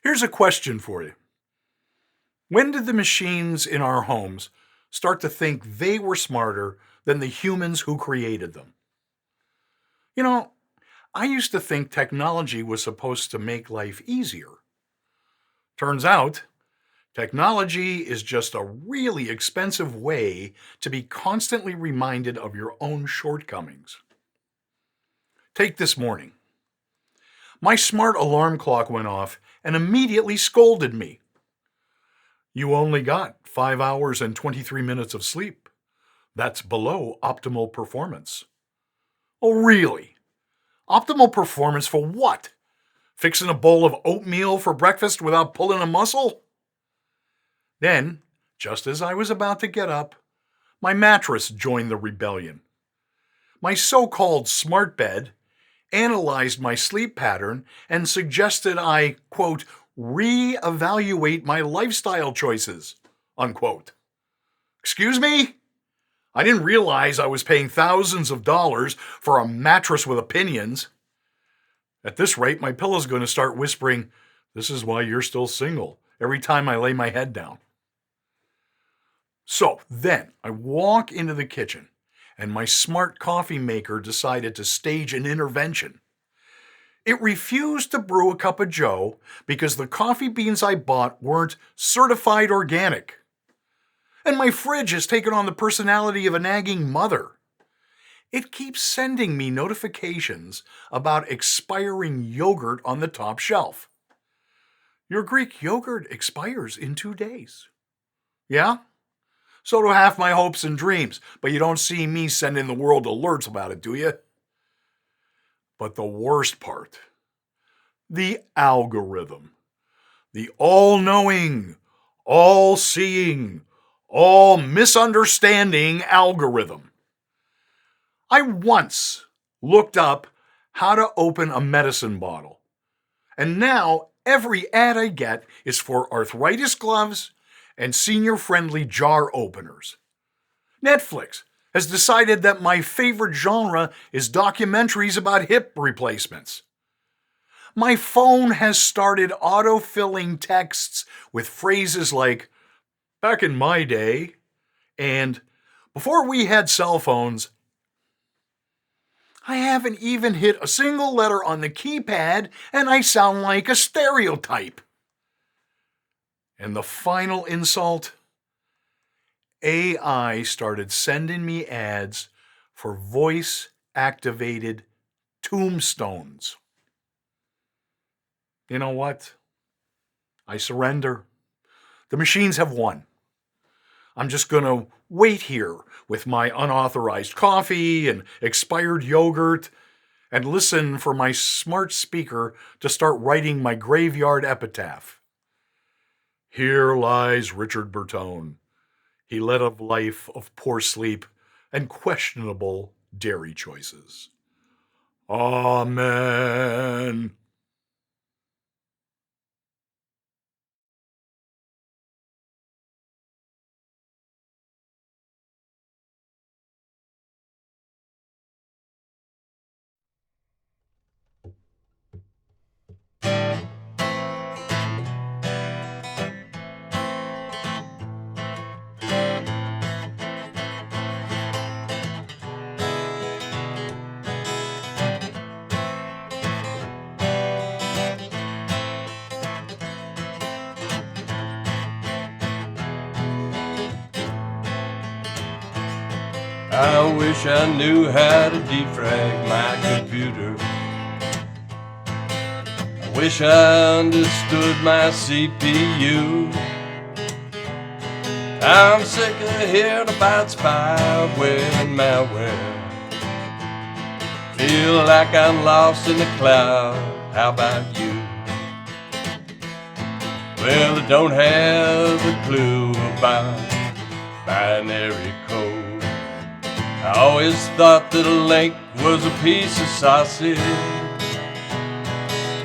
Here's a question for you. When did the machines in our homes start to think they were smarter than the humans who created them? You know, I used to think technology was supposed to make life easier. Turns out, technology is just a really expensive way to be constantly reminded of your own shortcomings. Take this morning. My smart alarm clock went off and immediately scolded me. You only got 5 hours and 23 minutes of sleep. That's below optimal performance. Oh, really? Optimal performance for what? Fixing a bowl of oatmeal for breakfast without pulling a muscle? Then, just as I was about to get up, my mattress joined the rebellion. My so-called smart bed analyzed my sleep pattern and suggested I, quote, reevaluate my lifestyle choices, unquote. Excuse me? I didn't realize I was paying thousands of dollars for a mattress with opinions. At this rate, my pillow's going to start whispering, "This is why you're still single," every time I lay my head down. So then I walk into the kitchen, and my smart coffee maker decided to stage an intervention. It refused to brew a cup of joe because the coffee beans I bought weren't certified organic. And my fridge has taken on the personality of a nagging mother. It keeps sending me notifications about expiring yogurt on the top shelf. Your Greek yogurt expires in 2 days. Yeah? So do half my hopes and dreams, but you don't see me sending the world alerts about it, do you? But the worst part, the algorithm, the all-knowing, all-seeing, all-misunderstanding algorithm. I once looked up how to open a medicine bottle, and now every ad I get is for arthritis gloves and senior-friendly jar openers. Netflix has decided that my favorite genre is documentaries about hip replacements. My phone has started auto-filling texts with phrases like, "back in my day," and "before we had cell phones." I haven't even hit a single letter on the keypad, and I sound like a stereotype. And the final insult? AI started sending me ads for voice-activated tombstones. You know what? I surrender. The machines have won. I'm just going to wait here with my unauthorized coffee and expired yogurt and listen for my smart speaker to start writing my graveyard epitaph. Here lies Richard Bertone. He led a life of poor sleep and questionable dairy choices. Amen. I wish I knew how to defrag my computer. I wish I understood my CPU. I'm sick of hearing about spyware and malware. Feel like I'm lost in the cloud. How about you? Well, I don't have a clue about binary code. I always thought that a link was a piece of sausage.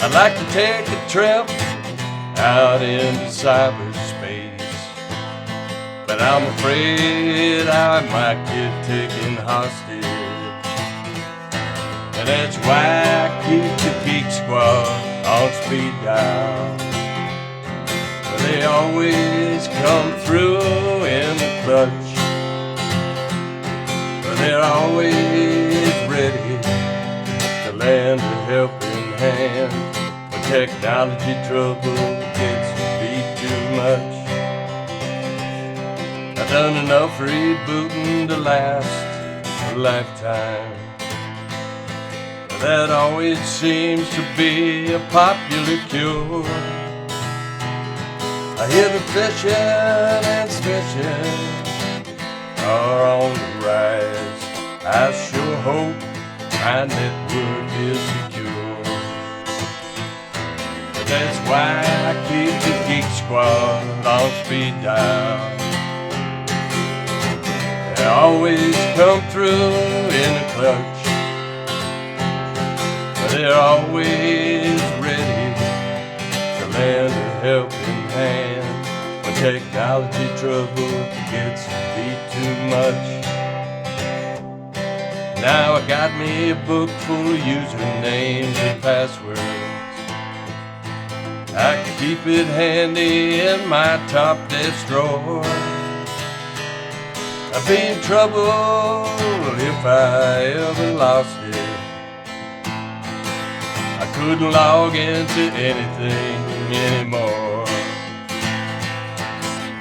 I'd like to take a trip out into cyberspace, but I'm afraid I might get taken hostage. And that's why I keep the Geek Squad on speed dial. They always come through in the clutch. They're always ready to lend a helping hand when technology trouble gets to be too much. I've done enough rebooting to last a lifetime. That always seems to be a popular cure. I hear the fishing and smishing are on the rise. I sure hope my network is secure. But that's why I keep the Geek Squad on speed dial. They always come through in a clutch. They're always ready to lend a helping hand when technology trouble gets to be too much. Now I got me a book full of usernames and passwords. I can keep it handy in my top desk drawer. I'd be in trouble if I ever lost it. I couldn't log into anything anymore.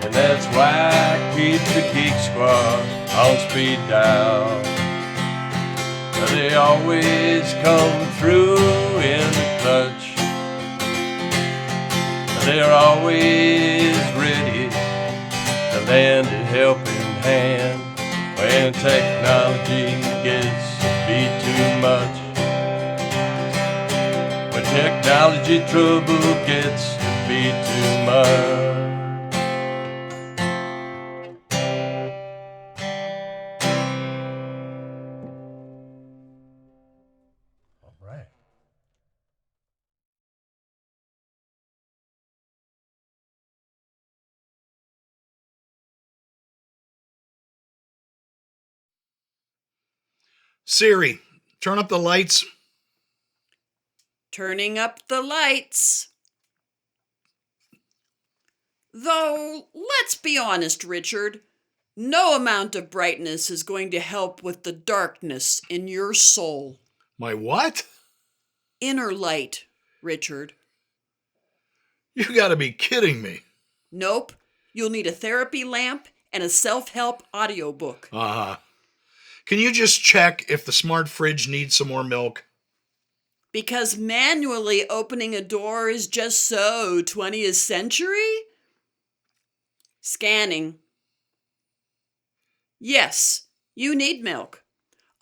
And that's why I keep the Geek Squad on speed dial. They always come through in the clutch. They're always ready to lend a helping hand when technology gets to be too much. When technology trouble gets to be too much. All right. Siri, turn up the lights. Turning up the lights. Though, let's be honest, Richard. No amount of brightness is going to help with the darkness in your soul. My what? Inner light, Richard. You gotta be kidding me. Nope. You'll need a therapy lamp and a self-help audiobook. Uh-huh. Can you just check if the smart fridge needs some more milk? Because manually opening a door is just so 20th century? Scanning. Yes, you need milk.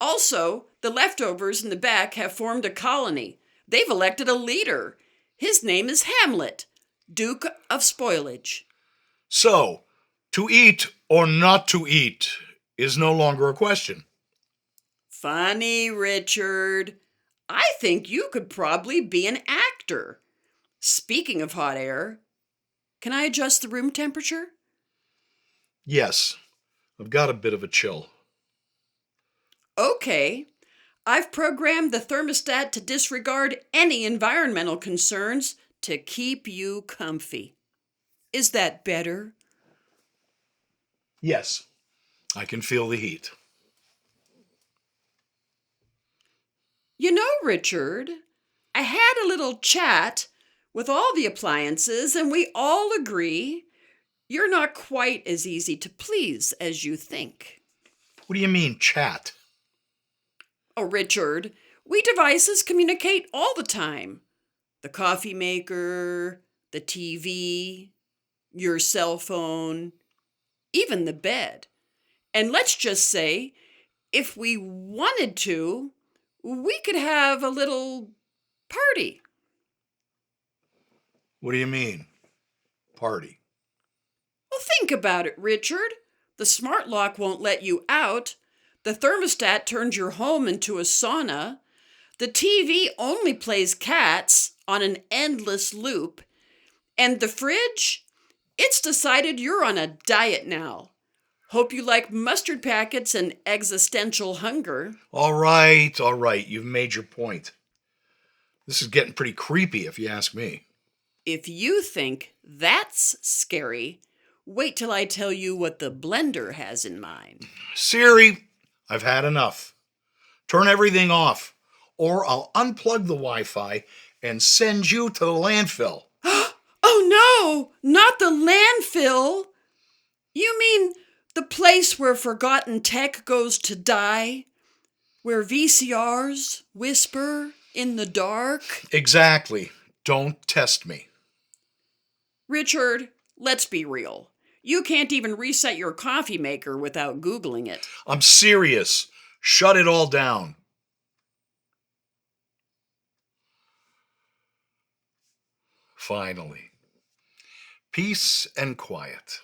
Also, the leftovers in the back have formed a colony. They've elected a leader. His name is Hamlet, Duke of Spoilage. So, to eat or not to eat is no longer a question. Funny, Richard. I think you could probably be an actor. Speaking of hot air, can I adjust the room temperature? Yes, I've got a bit of a chill. Okay. I've programmed the thermostat to disregard any environmental concerns to keep you comfy. Is that better? Yes, I can feel the heat. You know, Richard, I had a little chat with all the appliances, and we all agree you're not quite as easy to please as you think. What do you mean, chat? Oh, Richard, we devices communicate all the time. The coffee maker, the TV, your cell phone, even the bed. And let's just say, if we wanted to, we could have a little party. What do you mean, party? Well, think about it, Richard. The smart lock won't let you out. The thermostat turns your home into a sauna. The TV only plays Cats on an endless loop. And the fridge? It's decided you're on a diet now. Hope you like mustard packets and existential hunger. All right, you've made your point. This is getting pretty creepy if you ask me. If you think that's scary, wait till I tell you what the blender has in mind. Siri, I've had enough. Turn everything off, or I'll unplug the Wi-Fi and send you to the landfill. Oh no, not the landfill. You mean the place where forgotten tech goes to die? Where VCRs whisper in the dark? Exactly. Don't test me. Richard, let's be real. You can't even reset your coffee maker without Googling it. I'm serious. Shut it all down. Finally. Peace and quiet.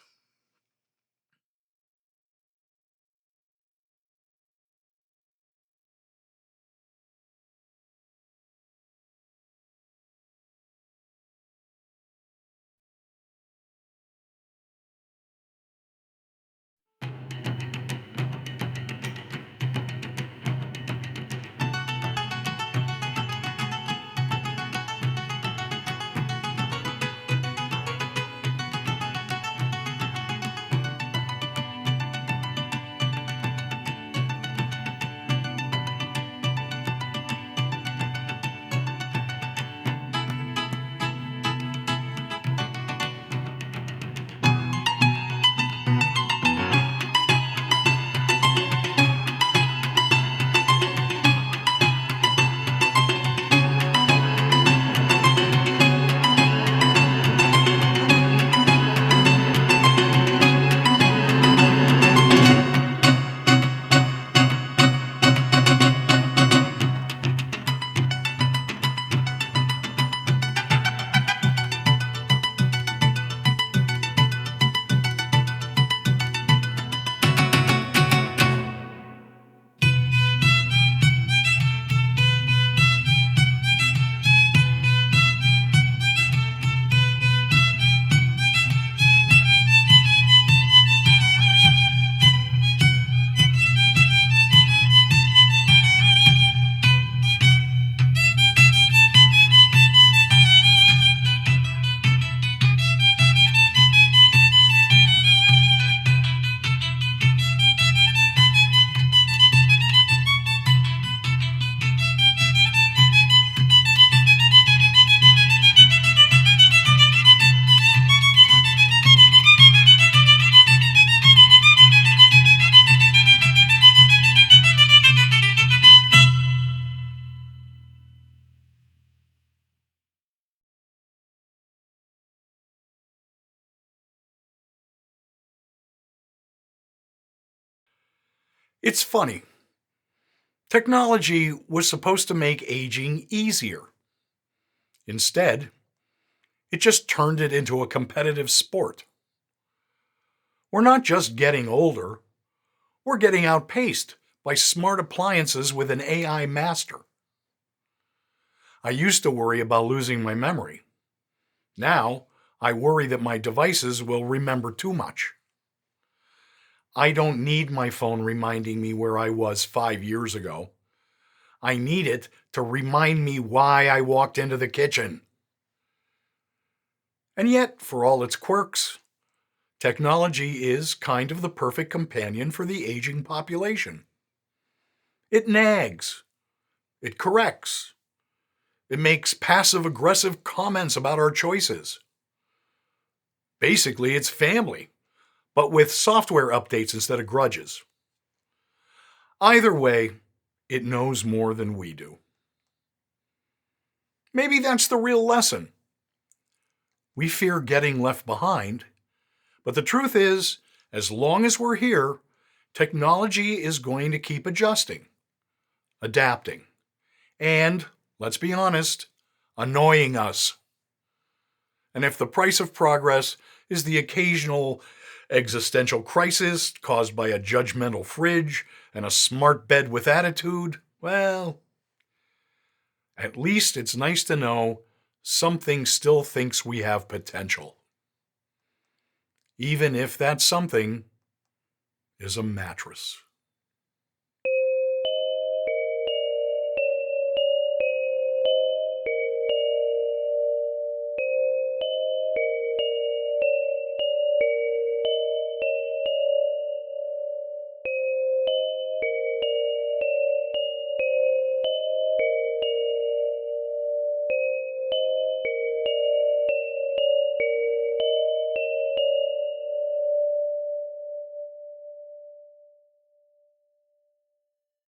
It's funny. Technology was supposed to make aging easier. Instead, it just turned it into a competitive sport. We're not just getting older, we're getting outpaced by smart appliances with an AI master. I used to worry about losing my memory. Now, I worry that my devices will remember too much. I don't need my phone reminding me where I was 5 years ago. I need it to remind me why I walked into the kitchen. And yet, for all its quirks, technology is kind of the perfect companion for the aging population. It nags, it corrects, it makes passive aggressive comments about our choices. Basically, it's family, but with software updates instead of grudges. Either way, it knows more than we do. Maybe that's the real lesson. We fear getting left behind, but the truth is, as long as we're here, technology is going to keep adjusting, adapting, and, let's be honest, annoying us. And if the price of progress is the occasional existential crisis caused by a judgmental fridge and a smart bed with attitude, well, at least it's nice to know something still thinks we have potential. Even if that something is a mattress.